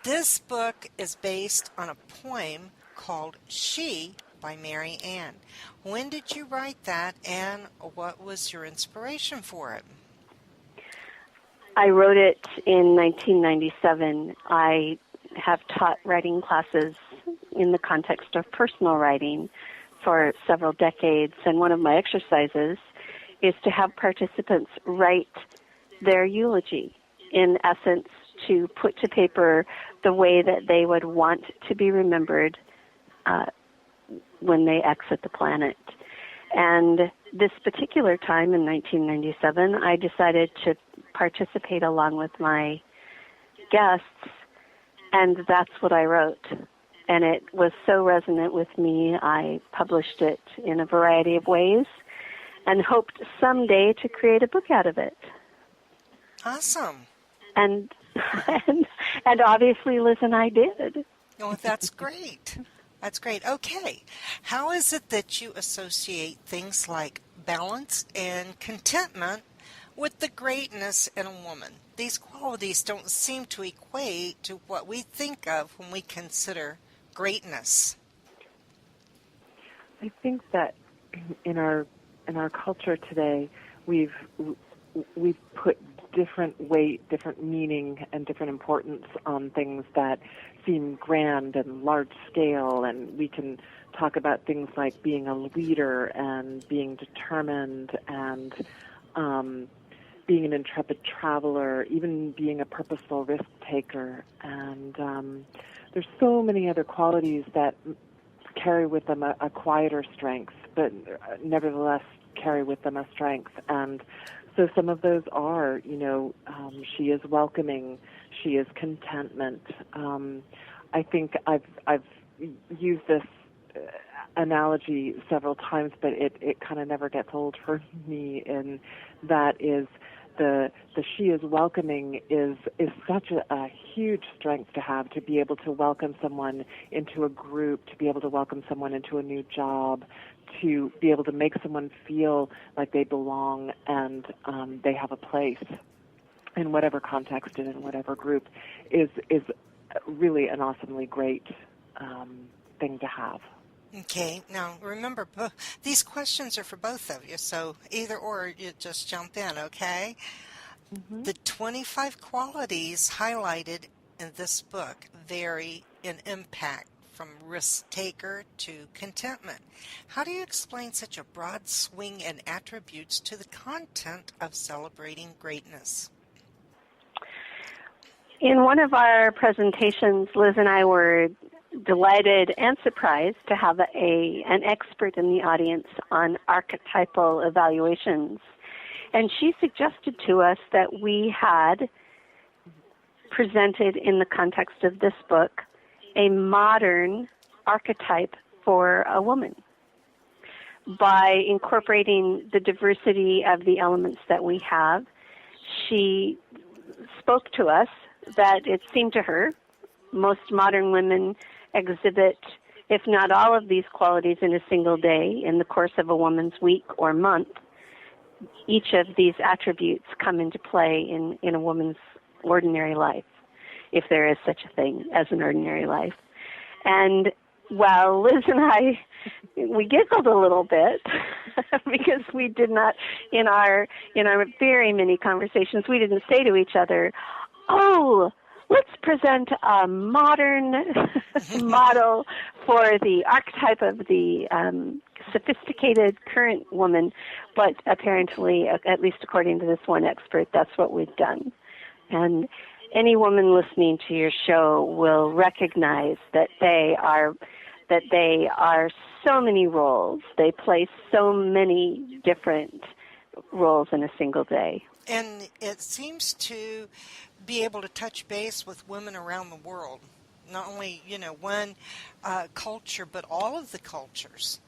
This book is based on a poem called She by Maryanne. When did you write that, and what was your inspiration for it? I wrote it in 1997. I have taught writing classes in the context of personal writing for several decades, and one of my exercises is to have participants write their eulogy, in essence, to put to paper the way that they would want to be remembered when they exit the planet. And this particular time in 1997, I decided to participate along with my guests, and that's what I wrote. And it was so resonant with me, I published it in a variety of ways and hoped someday to create a book out of it. Awesome. And obviously Liz and I did. Oh, that's great. That's great. Okay. How is it that you associate things like balance and contentment with the greatness in a woman? These qualities don't seem to equate to what we think of when we consider greatness. I think that in our culture today, we've put different weight, different meaning, and different importance on things that seem grand and large scale, and we can talk about things like being a leader and being determined and being an intrepid traveler, even being a purposeful risk taker. And there's so many other qualities that carry with them a quieter strength, but nevertheless carry with them a strength. And so some of those are, she is welcoming, she is contentment. I think I've used this analogy several times, but it kind of never gets old for me, and that is the she is welcoming is such a huge strength to have, to be able to welcome someone into a group, to be able to welcome someone into a new job, to be able to make someone feel like they belong and they have a place in whatever context and in whatever group is really an awesomely great thing to have. Okay, now remember, these questions are for both of you, so either or, you just jump in, okay? Mm-hmm. The 25 qualities highlighted in this book vary in impact from risk taker to contentment. How do you explain such a broad swing in attributes to the content of Celebrating Greatness? In one of our presentations, Liz and I were delighted and surprised to have an expert in the audience on archetypal evaluations. And she suggested to us that we had presented in the context of this book a modern archetype for a woman by incorporating the diversity of the elements that we have. She spoke to us that it seemed to her most modern women exhibit, if not all of these qualities in a single day in the course of a woman's week or month. Each of these attributes come into play in a woman's ordinary life, if there is such a thing as an ordinary life. And while Liz and I, we giggled a little bit because we did not, in our very many conversations, we didn't say to each other, "Oh, let's present a modern model for the archetype of the sophisticated current woman," but apparently, at least according to this one expert, that's what we've done. And any woman listening to your show will recognize that they are so many roles. They play so many different roles in a single day. And it seems to be able to touch base with women around the world, not only one culture, but all of the cultures.